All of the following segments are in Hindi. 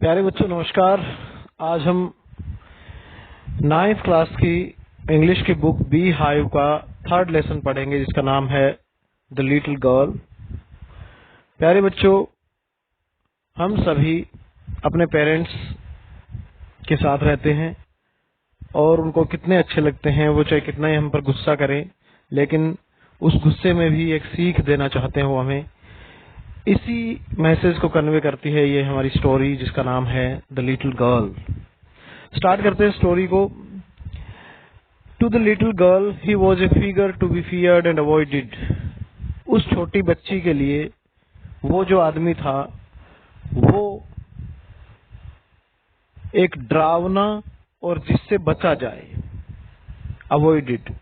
प्यारे बच्चों नमस्कार। आज हम 9th क्लास की इंग्लिश की बुक बी हाइव का 3rd लेसन पढ़ेंगे जिसका नाम है द लिटिल गर्ल। प्यारे बच्चों, हम सभी अपने पेरेंट्स के साथ रहते हैं और उनको कितने अच्छे लगते हैं, वो चाहे कितना ही हम पर गुस्सा करें, लेकिन उस गुस्से में भी एक सीख देना चाहते हैं वो हमें। इसी मैसेज को कन्वे करती है ये हमारी स्टोरी जिसका नाम है द लिटिल गर्ल। स्टार्ट करते हैं स्टोरी को। To the little girl he was a figure to be feared and avoided. उस छोटी बच्ची के लिए वो जो आदमी था वो एक डरावना और जिससे बचा जाए, avoided.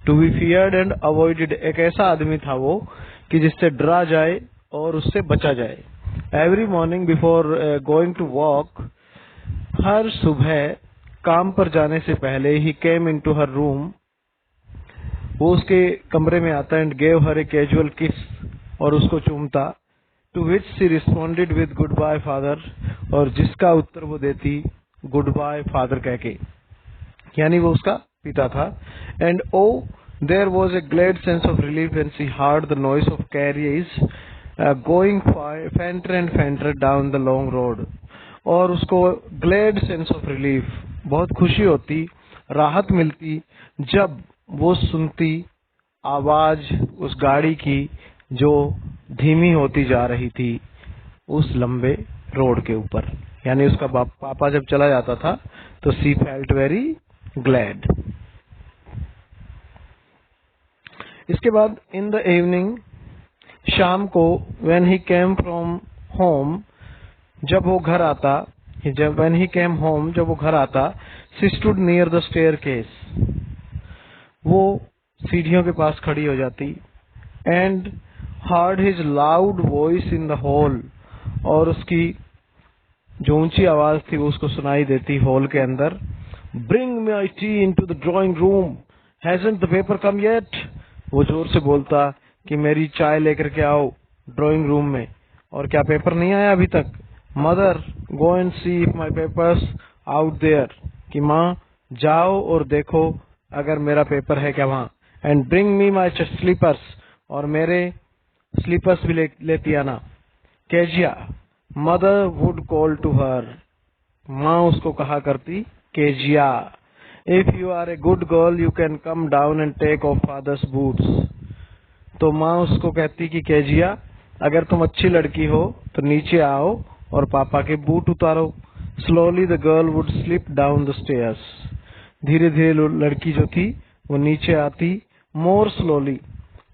To be feared and avoided, एक ऐसा आदमी था वो कि जिससे डरा जाए और उससे बचा जाए। Every morning before going to walk, हर सुबह काम पर जाने से पहले ही केम इन टू हर रूम, वो उसके कमरे में आता and gave her a casual kiss, और उसको चूमता। To which she responded with good bye father, और जिसका उत्तर वो देती गुड बाय फादर कह के, यानी वो उसका पिता था। And oh there was a glad sense of relief when she heard the noise of carriers going fainter and fainter down the long road, और उसको ग्लेड सेंस ऑफ रिलीफ, बहुत खुशी होती, राहत मिलती जब वो सुनती आवाज उस गाड़ी की जो धीमी होती जा रही थी उस लंबे रोड के ऊपर। यानी उसका पापा जब चला जाता था तो सी फेल्ट वेरी ग्लैड। इसके बाद इन द इवनिंग, शाम को, when he came from home, जब वो घर आता, व्हेन ही केम होम, जब वो घर आता, she stood near the staircase, वो सीढ़ियों के पास खड़ी हो जाती। And heard his loud voice in the hall, और उसकी जो ऊंची आवाज थी वो उसको सुनाई देती हॉल के अंदर। Bring my tea into the drawing room, hasn't the paper come yet, वो जोर से बोलता कि मेरी चाय लेकर के आओ ड्राइंग रूम में, और क्या पेपर नहीं आया अभी तक। Mother go and see if my papers out there, कि माँ जाओ और देखो अगर मेरा पेपर है क्या वहां। And bring me my slippers, और मेरे स्लीपर्स भी लेती आना। Kezia mother would call to her, माँ उसको कहा करती Kezia. If you are a good girl you can come down and take off father's boots, तो माँ उसको कहती कि केजिया, अगर तुम अच्छी लड़की हो तो नीचे आओ और पापा के बूट उतारो। Slowly the girl would slip down the stairs, धीरे धीरे लड़की जो थी वो नीचे आती। मोर स्लोली,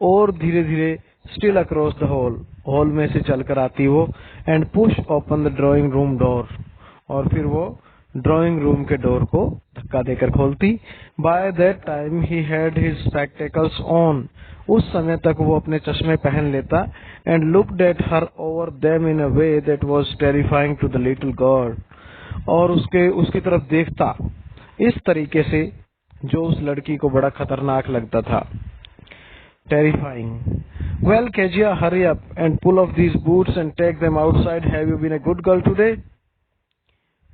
और धीरे धीरे, still across the hall, hall में से चलकर आती वो। And push open the drawing room door, और फिर वो ड्राइंग रूम के डोर को धक्का देकर खोलती। By that time he had his spectacles on, उस समय तक वो अपने चश्मे पहन लेता। And looked at her over them in a way that was terrifying to the little girl, और उसकी तरफ देखता इस तरीके से जो उस लड़की को बड़ा खतरनाक लगता था, terrifying. Well Kezia, hurry up and pull off these boots and take them outside, have you been a good girl today.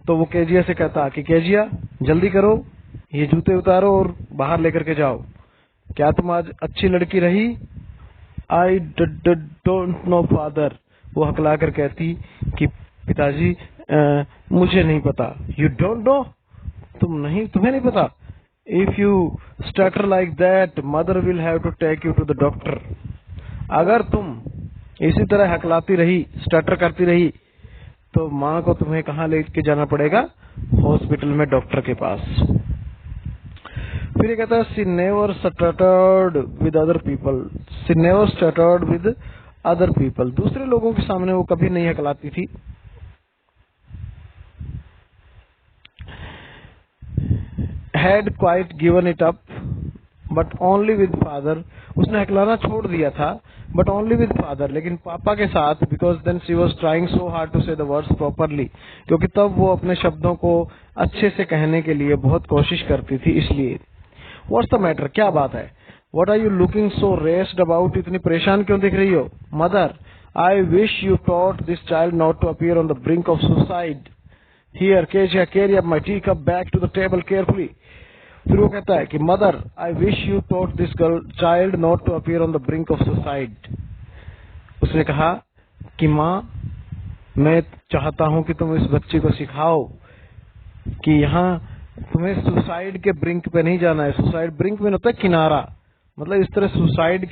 तो वो केजिया से कहता कि केजिया जल्दी करो, ये जूते उतारो और बाहर लेकर के जाओ, क्या तुम आज अच्छी लड़की रही। आई डोंट नो फादर, वो हकला कर कहती कि पिताजी मुझे नहीं पता। यू डोंट नो, तुम्हें नहीं पता। If you stutter like that mother will have to take you to the doctor, अगर तुम इसी तरह हकलाती रही, स्टटर करती रही, तो माँ को तुम्हें कहाँ लेके जाना पड़ेगा, हॉस्पिटल में, डॉक्टर के पास। फिर ये कहता है she never stuttered with other people, she never stuttered with other people, दूसरे लोगों के सामने वो कभी नहीं हकलाती थी। Had quite given it up but only with father, उसने हकलाना छोड़ दिया था बट ओनली विद फादर, लेकिन पापा के साथ। Because then she was trying so hard to say the words properly, क्योंकि तब वो अपने शब्दों को अच्छे से कहने के लिए बहुत कोशिश करती थी, इसलिए। व्हाट्स द मैटर, क्या बात है। What are you looking so raised about, इतनी परेशान क्यों दिख रही हो। Mother I wish you taught this child not to appear on the brink of suicide. Here, Kezia, carry up my teacup back to the table carefully. फिर वो कहता है कि mother, I wish you taught this child not to appear on the brink of suicide. उसने कहा कि माँ, मैं चाहता हूँ कि तुम इस बच्चे को सिखाओ कि यहाँ तुम्हें सुसाइड के ब्रिंक पे नहीं जाना है. सुसाइड ब्रिंक में होता है किनारा, मतलब इस तरह सुसाइड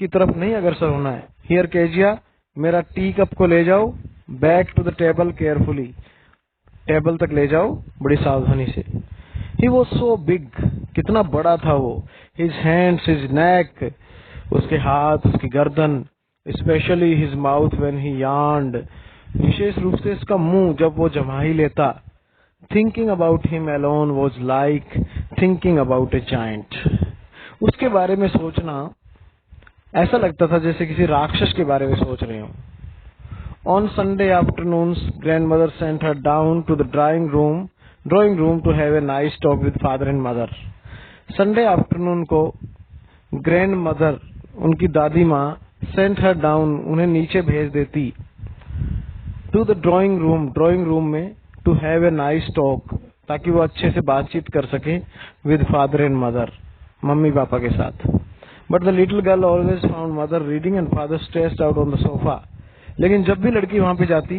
की तरफ नहीं अग्रसर होना है. हियर केजिया, मेरा टी कप को ले जाओ, back to the table carefully, table तक ले जाओ बड़ी सावधानी से. ही वॉज सो बिग, कितना बड़ा था वो. हिज हैंड्स, हिज नेक, उसके हाथ, उसकी गर्दन, specially his mouth when he yawned, विशेष रूप से इसका मुंह जब वो जमाई लेता. Thinking about him alone was like thinking about a giant. उसके बारे में सोचना ऐसा लगता था जैसे किसी राक्षस के बारे में सोच रहे हो. On Sunday afternoons grandmother sent her down to the drawing room to have a nice talk with father and mother. Sunday afternoon को ग्रैंड मदर, उनकी दादी माँ, सेंट हर डाउन, उन्हें नीचे भेज देती, टू द ड्राइंग रूम में, to have a nice talk, ताकि वो अच्छे से बातचीत कर सके विद फादर एंड मदर, मम्मी पापा के साथ. But the little girl always found mother reading and father stressed out on the sofa. लेकिन जब भी लड़की वहां पे जाती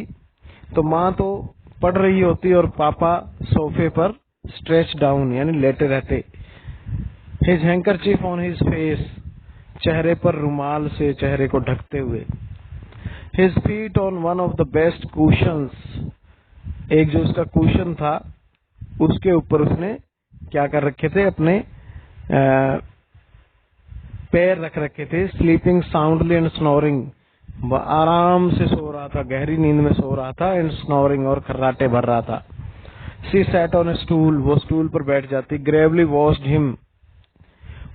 तो माँ तो पढ़ रही होती और पापा सोफे पर स्ट्रेच डाउन यानी लेटे रहते. His handkerchief on his face, चेहरे पर रुमाल से चेहरे को ढकते हुए. His feet on one of the best cushions, एक जो उसका कुशन था उसके ऊपर उसने क्या कर रखे थे, अपने पैर रख रखे थे. स्लीपिंग साउंडली एंड स्नोरिंग, आराम से सो रहा था, गहरी नींद में सो रहा था. एंड स्नोरिंग, और खर्राटे भर रहा था. She sat on A stool, वो स्टूल पर बैठ जाती. ग्रेवली वॉच्ड हिम,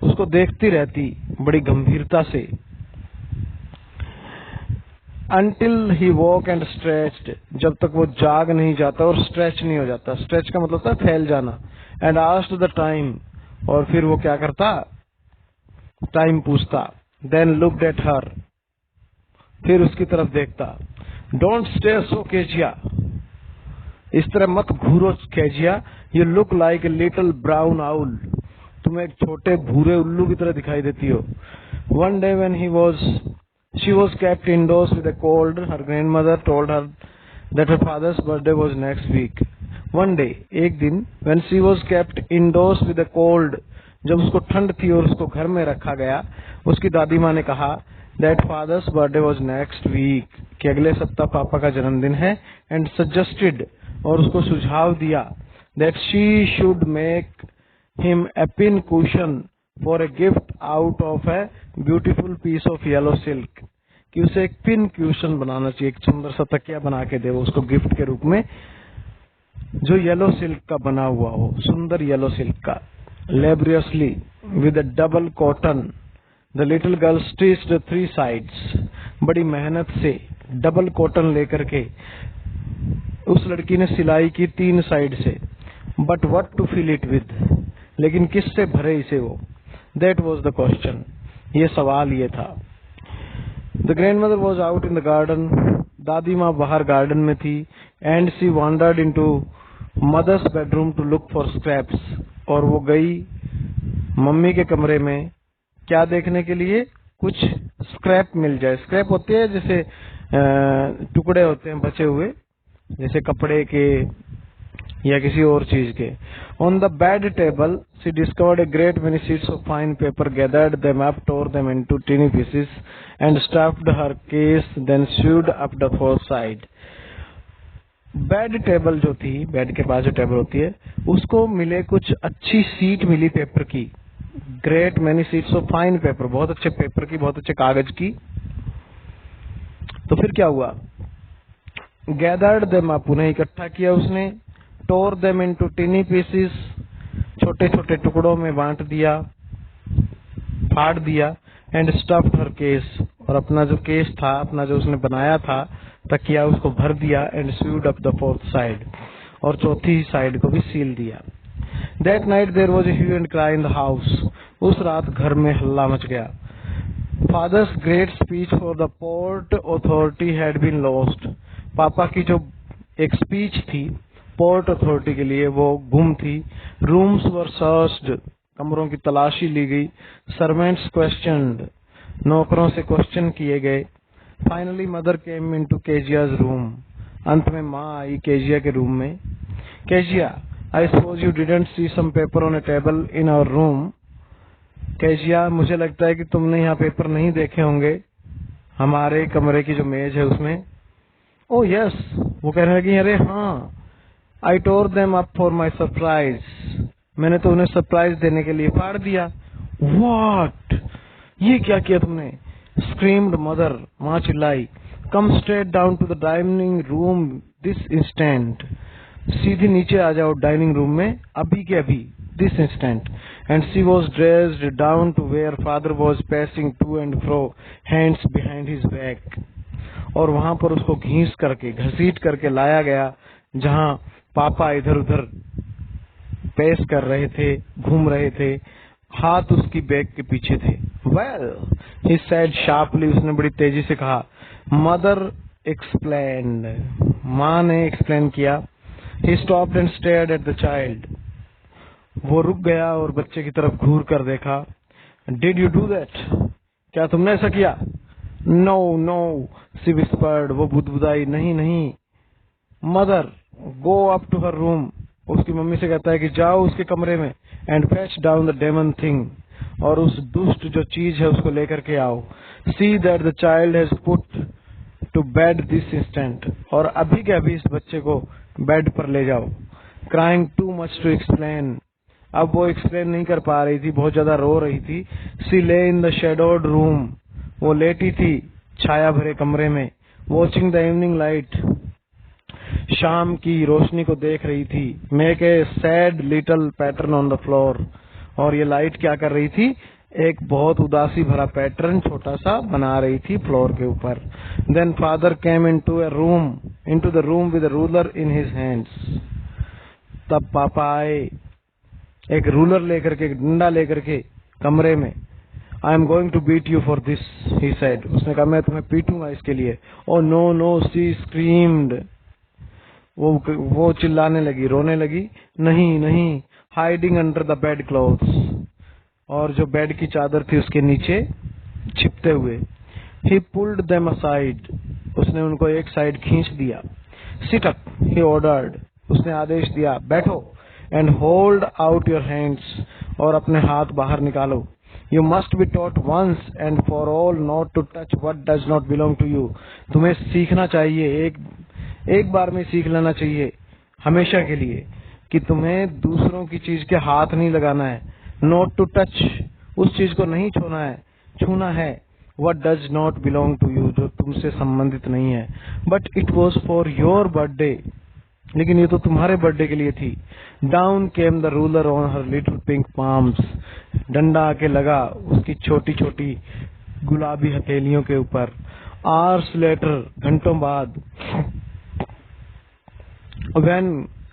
उसको देखती रहती बड़ी गंभीरता से. Until he woke and stretched, जब तक वो जाग नहीं जाता और स्ट्रेच नहीं हो जाता. स्ट्रेच का मतलब था फैल जाना. एंड asked the time, और फिर वो क्या करता, टाइम पूछता. Then looked at her, फिर उसकी तरफ देखता. Don't stare so, Kezia, इस तरह मत घूरो Kezia. You look like a little brown owl, तुम एक छोटे भूरे उल्लू की तरह दिखाई देती हो. One day when she was kept indoors with a cold, her grandmother told her that her father's birthday was next week. One day, एक दिन, when she was kept indoors with a cold, जब उसको ठंड थी और उसको घर में रखा गया, उसकी दादी माँ ने कहा that father's birthday was next week, कि अगले सप्ताह पापा का जन्मदिन है. and suggested, और उसको सुझाव दिया that she should make him a pin cushion for a gift out of a beautiful piece of yellow silk, कि उसे एक पिन क्यूशन बनाना चाहिए, एक सुंदर सा तकिया बना के दे उसको गिफ्ट के रूप में, जो येलो सिल्क का बना हुआ हो, सुंदर येलो सिल्क का. Laboriously with a double cotton the little girl stitched 3 sides, बड़ी मेहनत से डबल कॉटन लेकर के उस लड़की ने सिलाई की 3 साइड से. But what to fill it with, लेकिन किससे भरे इसे वो. दैट वाज द क्वेश्चन, ये सवाल ये था. The grandmother was out in the garden, दादी माँ बाहर गार्डन में थी. And she wandered into mother's bedroom to look for scraps, और वो गई मम्मी के कमरे में क्या देखने के लिए, कुछ स्क्रैप मिल जाए. स्क्रैप होते हैं जैसे टुकड़े होते हैं बचे हुए, जैसे कपड़े के या किसी और चीज के. On the bed table she discovered a great many sheets of fine paper, gathered them up, tore them into tiny pieces and stuffed her case, then sewed up the 4th side. Bed table जो थी, बेड के पास जो टेबल होती है, उसको मिले कुछ अच्छी सीट मिली पेपर की. Great many sheets of fine paper, बहुत अच्छे पेपर की, बहुत अच्छे कागज की. तो फिर क्या हुआ, गैदर्ड देम अप, उन्हें इकट्ठा किया उसने. टोर देम इनटू टीनी पीसेस, छोटे छोटे टुकड़ों में बांट दिया, फाड़ दिया. एंड स्टफ्ड हर केस, और अपना जो केस था, अपना जो उसने बनाया था तकिया, उसको भर दिया. And sewed up the 4th side, और चौथी साइड को भी सील दिया. That night there was a hue and cry in the house, उस रात घर में हल्ला मच गया. Father's great speech for the port authority had been lost. पापा की जो एक स्पीच थी पोर्ट अथॉरिटी के लिए वो गुम थी। रूम्स वर सर्च्ड, कमरों की तलाशी ली गई। सर्वेंट्स क्वेश्चनड, नौकरों से क्वेश्चन किए गए। Finally mother came into Kezia's room, अंत में माँ आई केजिया के रूम में। Kezia, I suppose you didn't see some paper on a table in our room. Kezia, मुझे लगता है कि तुमने यहाँ पेपर नहीं देखे होंगे हमारे कमरे की जो मेज है उसमें। ओ यस, वो कहने लगी अरे हाँ। I tore them up for my surprise, मैंने तो उन्हें सरप्राइज देने के लिए फाड़ दिया। व्हाट, ये क्या किया तुमने? स्क्रीम्ड मदर, माँ चिल्लाई। Come straight down to the dining room this instant, सीधी नीचे आ जाओ डाइनिंग रूम में अभी के अभी, this instant. And she was dressed down to where father was pacing to and fro, hands behind his back. और वहां पर उसको घींस करके घसीट करके लाया गया जहां पापा इधर उधर पेश कर रहे थे, घूम रहे थे, हाथ उसकी बैग के पीछे थे। वेल, ही सेड शार्पली, उसने बड़ी तेजी से कहा। मदर एक्सप्लेन्ड, माँ ने एक्सप्लेन किया। He stopped and stared at the child, वो रुक गया और बच्चे की तरफ घूर कर देखा। डिड यू डू दैट, क्या तुमने ऐसा किया? नो नो, सी विस्पर्ड, वो बुदबुदाई, नहीं नहीं। Mother, go up to her room, उसकी मम्मी से कहता है कि जाओ उसके कमरे में। And fetch down the demon thing, और उस दुष्ट जो चीज है उसको लेकर के आओ। See that the child has put to bed this instant, और अभी के अभी इस बच्चे को बेड पर ले जाओ। Crying too much to explain, अब वो एक्सप्लेन नहीं कर पा रही थी, बहुत ज्यादा रो रही थी। सी ले इन द शेडोड रूम, वो लेटी थी छाया भरे कमरे में। वॉचिंग द इवनिंग लाइट, शाम की रोशनी को देख रही थी। Make a sad little pattern on the floor, और ये लाइट क्या कर रही थी? एक बहुत उदासी भरा पैटर्न छोटा सा बना रही थी फ्लोर के ऊपर। Then father came into the room with a ruler in his hands, तब पापा आए एक रूलर लेकर के, एक डंडा लेकर के कमरे में। I am going to beat you for this, he said, उसने कहा मैं तुम्हें पीटूंगा इसके लिए। Oh no no, she screamed, वो चिल्लाने लगी, रोने लगी। नहीं नहीं, hiding under the bed clothes, और जो बेड की चादर थी उसके नीचे छिपते हुए। ही पुल्ड देम असाइड, उसने उनको एक साइड खींच दिया। सिट अप, ही ऑर्डर्ड, उसने आदेश दिया बैठो। And hold out your hands, और अपने हाथ बाहर निकालो। You must be taught once and for all not to touch what does not belong to you, तुम्हें सीखना चाहिए, एक बार में सीख लेना चाहिए हमेशा के लिए कि तुम्हें दूसरों की चीज के हाथ नहीं लगाना है। नॉट टू टच, उस चीज को नहीं छूना है। What does not belong to you, जो तुमसे संबंधित नहीं है। But it was for your birthday, लेकिन ये तो तुम्हारे बर्थडे के लिए थी। Down came the ruler on her little pink palms, डंडा आके लगा उसकी छोटी छोटी गुलाबी हथेलियों के ऊपर। आवर्स लेटर, घंटों बाद, when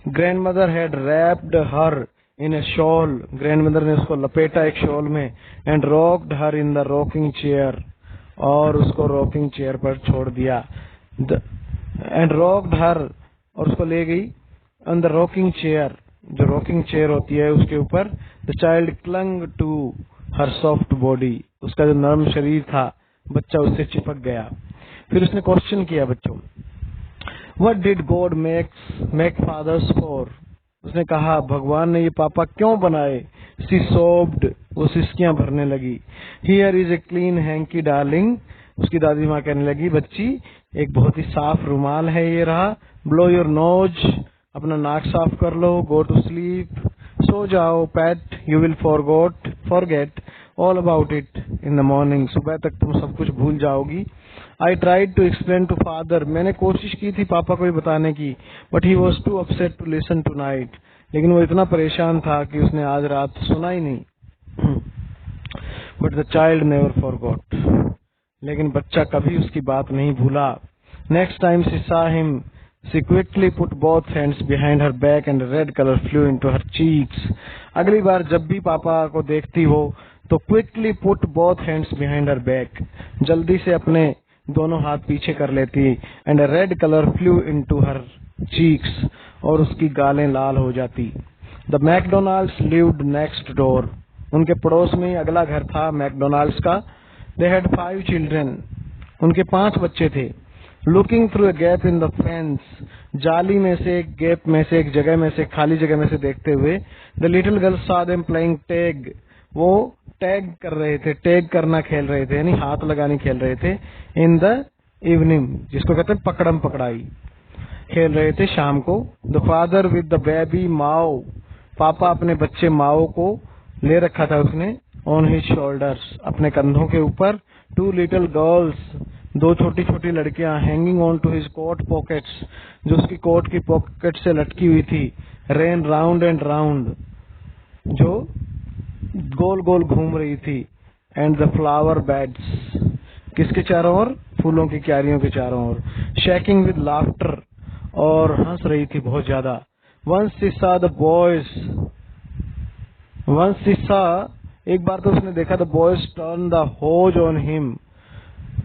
grandmother had wrapped her in a shawl, grandmother ने उसको लपेटा एक शॉल में। and rocked her in the rocking chair, और उसको रॉकिंग चेयर पर छोड़ दिया। and rocked her, और उसको ले गई on the rocking chair, जो रॉकिंग चेयर होती है उसके ऊपर। the child clung to her soft body, उसका जो नरम शरीर था बच्चा उससे चिपक गया। फिर उसने क्वेश्चन किया बच्चों, What did God make fathers for? उसने कहा भगवान ने ये पापा क्यों बनाए? She sobbed, वो सिसकियां भरने लगी। Here is a clean hanky darling, उसकी दादी माँ कहने लगी बच्ची एक बहुत ही साफ रुमाल है ये रहा। Blow your nose, अपना नाक साफ कर लो। Go to sleep, सो जाओ। Pat, you will forget all about it in the morning, सुबह तक तुम सब कुछ भूल जाओगी। I tried to explain to father, मैंने कोशिश की थी पापा को ये बताने की। But he was too upset to listen tonight, लेकिन वो इतना परेशान था कि उसने आज रात सुना ही नहीं। But the child never forgot, लेकिन बच्चा कभी उसकी बात नहीं भूला। Next time she saw him, She quickly put both hands behind her back and red color flew into her cheeks. अगली बार जब भी पापा को देखती हो तो quickly put both hands behind her back, जल्दी से अपने दोनों हाथ पीछे कर लेती and a red color flew into her cheeks, और उसकी गालें लाल हो जाती. The McDonald's lived next door. उनके पड़ोस में ही अगला घर था मैकडोनाल्ड्स का. They had 5 children. उनके 5 बच्चे थे. Looking through a gap in the fence, जाली में से एक गैप में से एक जगह में से खाली जगह में से देखते हुए, the little girl saw them playing tag. वो टैग कर रहे थे, टैग करना खेल रहे थे, यानी हाथ लगानी खेल रहे थे. इन द इवनिंग, जिसको कहते हैं पकड़म पकड़ाई, खेल रहे थे शाम को. The father with the baby माओ, पापा अपने बच्चे माओ को ले रखा था उसने. ऑन हिज शोल्डर्स, अपने कंधों के ऊपर. 2 लिटिल गर्ल्स, 2 छोटी छोटी लड़कियां. Hanging on to his coat pockets, जो उसकी कोट की पॉकेट से लटकी हुई थी. रेन राउंड एंड राउंड, जो गोल गोल घूम रही थी. एंड द फ्लावर बेड्स, किसके चारों ओर? फूलों की क्यारियों के चारों ओर. शेकिंग विद लाफ्टर, और हंस रही थी बहुत ज्यादा. Once she saw the boys, once she saw, एक बार तो उसने देखा, the boys turn the hose on him,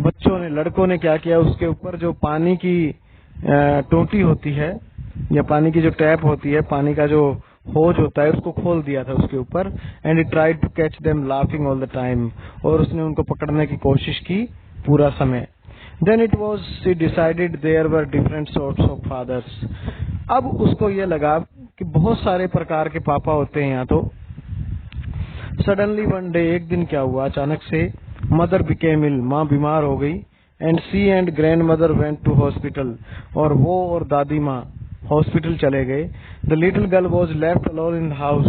बच्चों ने, लड़कों ने क्या किया, उसके ऊपर जो पानी की टोटी होती है या पानी की जो टैप होती है, पानी का जो होज होता है, उसको खोल दिया था उसके ऊपर. And he tried to catch them laughing all the time, और उसने उनको पकड़ने की कोशिश की पूरा समय. Then it was she decided there were different sorts of fathers. अब उसको ये लगा कि बहुत सारे प्रकार के पापा होते हैं यहाँ तो. सडनली वन डे, एक दिन क्या हुआ, अचानक से, मदर बिकेम इल, माँ बीमार हो गई. And she and grand mother went to hospital, और वो और दादी माँ हॉस्पिटल चले गए. The little girl was left alone in the house,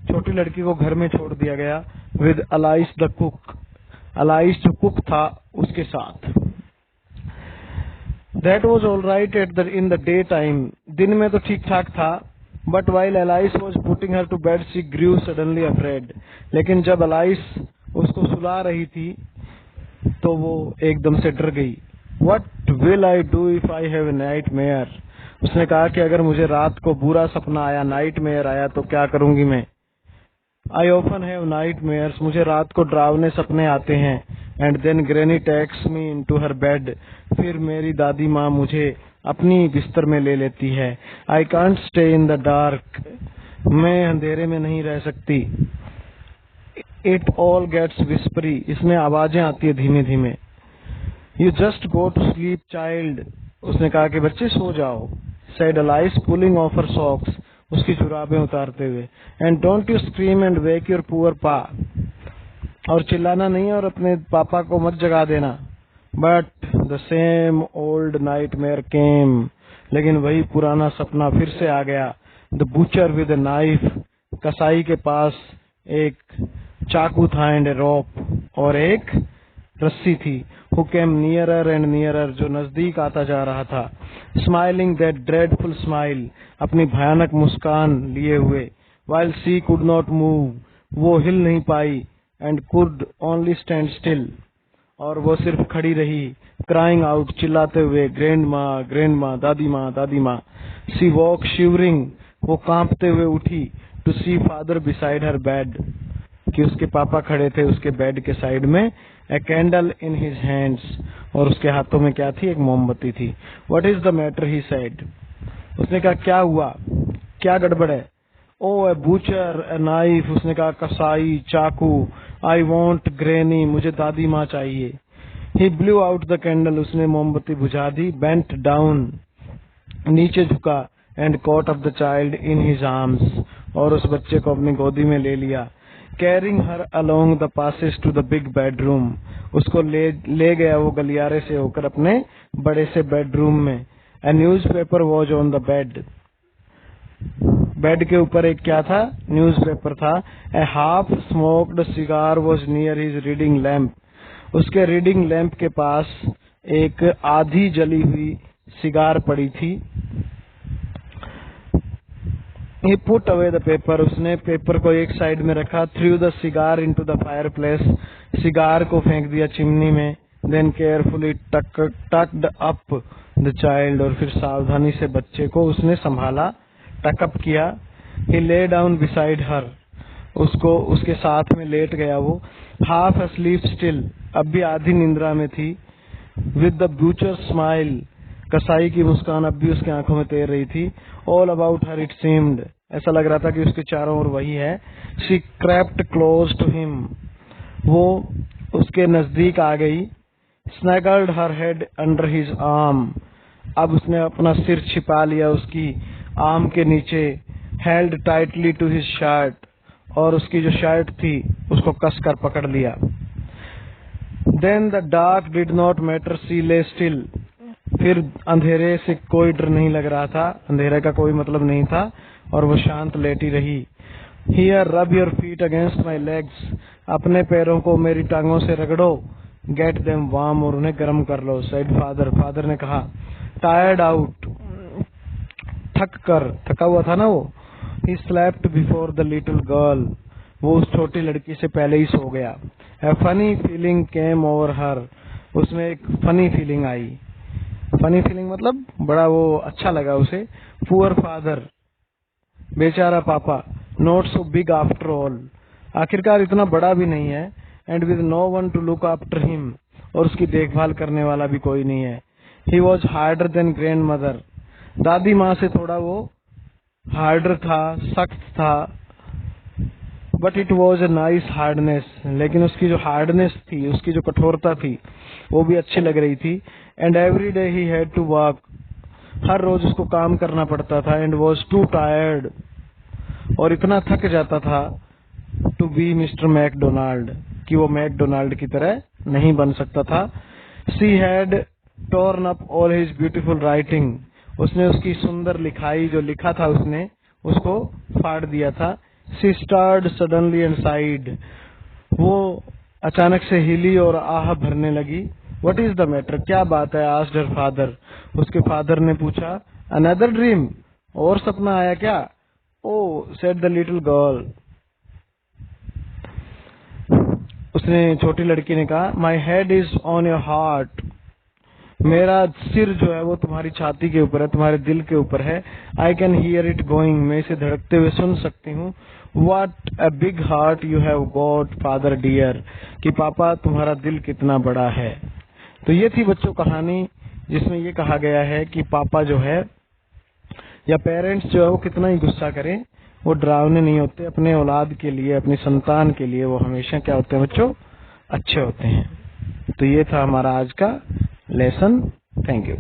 छोटी लड़की को घर में छोड़ दिया गया. With Alice the cook, Alice जो कुक था उसके साथ. That was all right at in the day time, दिन में तो ठीक ठाक था. But while Alice was putting her to bed she Guru suddenly afraid, लेकिन जब अलाइस उसको सुला रही थी तो वो एकदम से डर गई. What will I do if I have a night mayor, उसने कहा कि अगर मुझे रात को बुरा सपना आया, नाइट मेयर आया, तो क्या करूंगी मैं. I often have nightmares, मुझे रात को डरावने सपने आते हैं. And then granny takes me into her bed, फिर मेरी दादी माँ मुझे अपनी बिस्तर में ले लेती है. I can't stay in the dark, मैं अंधेरे में नहीं रह सकती. इट ऑल गेट्स विस्परी, इसमें आवाजें आती है धीमे धीमे. You just go to sleep child, उसने कहा कि बच्चे सो जाओ. Said Alice pulling off her socks, उसकी जुराबें उतारते हुए. And don't you scream and wake your poor pa, और चिल्लाना नहीं और अपने पापा को मत जगा देना. But the same old nightmare came, लेकिन वही पुराना सपना फिर से आ गया. The butcher with a knife, कसाई के पास एक चाकू था. एंड ए रोप, और एक रस्सी थी. Who came nearer and nearer, जो नजदीक आता जा रहा था. स्माइलिंग दैट ड्रेडफुल स्माइल, अपनी भयानक मुस्कान लिए हुए. While she could not move, वो हिल नहीं पाई. And could only stand still, और वो सिर्फ खड़ी रही. क्राइंग आउट, चिल्लाते हुए, ग्रैंड माँ, दादी माँ, दादी माँ. शी वॉक शिवरिंग, वो कांपते हुए उठी. To see father beside her bed, कि उसके पापा खड़े थे उसके बेड के साइड में. A candle in his hands, और उसके हाथों में क्या थी? एक मोमबत्ती थी. What is the matter, he said, उसने कहा क्या हुआ, क्या गड़बड़ है. ओ ए बूचर, ए नाइफ, उसने कहा कसाई, चाकू. आई वॉन्ट ग्रैनी, मुझे दादी माँ चाहिए. He blew out the candle, उसने मोमबत्ती बुझा दी. बेंट डाउन, नीचे झुका. And caught up the child in his arms, और उस बच्चे को अपनी गोदी में ले लिया. Carrying her along the passage to the big bedroom, उसको ले गया वो गलियारे से होकर अपने बड़े से बेडरूम में. A newspaper was on the bed, bed के ऊपर एक क्या था? न्यूज़पेपर था. A half smoked cigar was near his reading lamp, उसके रीडिंग लैंप के पास एक आधी जली हुई सिगार पड़ी थी. He put away the paper, उसने पेपर को एक साइड में रखा. Threw the cigar into the fireplace, cigar को फेंक दिया चिमनी में. Then carefully tucked up the child, और फिर सावधानी से बच्चे को उसने संभाला, टकअप किया। ही ले डाउन बिसाइड हर, उसको उसके साथ में लेट गया वो। हाफ अस्लीप स्टिल, अब भी आधी निंद्रा में थी। विद द ब्यूचर स्माइल, कसाई की मुस्कान अब भी उसकी आंखों में तैर रही थी। All about her it seemed, ऐसा लग रहा था कि उसके चारों ओर वही है। She crept close to him, वो उसके नजदीक आ गई। Snuggled her head under his arm, अब उसने अपना सिर छिपा लिया उसकी आर्म के नीचे। Held tightly to his shirt, और उसकी जो शर्ट थी उसको कसकर पकड़ लिया। Then the dark did not matter, she lay still, फिर अंधेरे से कोई डर नहीं लग रहा था, अंधेरे का कोई मतलब नहीं था, और वो शांत लेटी रही। Here rub your feet against my legs, अपने पैरों को मेरी टांगों से रगड़ो। गेट देम वार्म, और उन्हें गर्म कर लो। सेड फादर, फादर ने कहा। टायर्ड आउट, थका हुआ था ना वो। He slept before the little girl, वो उस छोटी लड़की से पहले ही सो गया। ए फनी फीलिंग केम ओवर हर, उसमें एक फनी फीलिंग आई। फनी फीलिंग मतलब बड़ा वो अच्छा लगा उसे। पुअर फादर, बेचारा पापा। Not so big after all, आखिरकार इतना बड़ा भी नहीं है। And with no one to look after him, और उसकी देखभाल करने वाला भी कोई नहीं है। He was harder than grand mother, दादी माँ से थोड़ा वो हार्डर था, सख्त था। But it was a nice hardness, लेकिन उसकी जो हार्डनेस थी, उसकी जो कठोरता थी, वो भी अच्छी लग रही थी। And every day he had to work, हर रोज उसको काम करना पड़ता था। एंड वॉज टू टायर्ड, और इतना थक जाता था, टू बी मिस्टर मैकडोनाल्ड, कि वो मैकडोनाल्ड की तरह नहीं बन सकता था। She had torn up all his beautiful writing, उसने उसकी सुंदर लिखाई, जो लिखा था उसने, उसको फाड़ दिया था। शी स्टार्ड सडनली एंड साइड, वो अचानक से हिली और आह भरने लगी। व्हाट इज द मैटर, क्या बात है? आस्क्ड हर फादर, उसके फादर ने पूछा। अनदर ड्रीम, और सपना आया क्या? ओ, सेड द लिटिल गर्ल, उसने छोटी लड़की ने कहा। My head is on your heart, मेरा सिर जो है वो तुम्हारी छाती के ऊपर है, तुम्हारे दिल के ऊपर है। I can hear it going, मैं इसे धड़कते हुए सुन सकती हूँ। What a big heart you have got, father dear, कि पापा तुम्हारा दिल कितना बड़ा है। तो ये थी बच्चों कहानी, जिसमें ये कहा गया है कि पापा जो है या पेरेंट्स जो है वो कितना ही गुस्सा करें, वो डरावने नहीं होते। अपने औलाद के लिए, अपनी संतान के लिए वो हमेशा क्या होते हैं बच्चों? अच्छे होते हैं। तो ये था हमारा आज का लेसन। Thank you.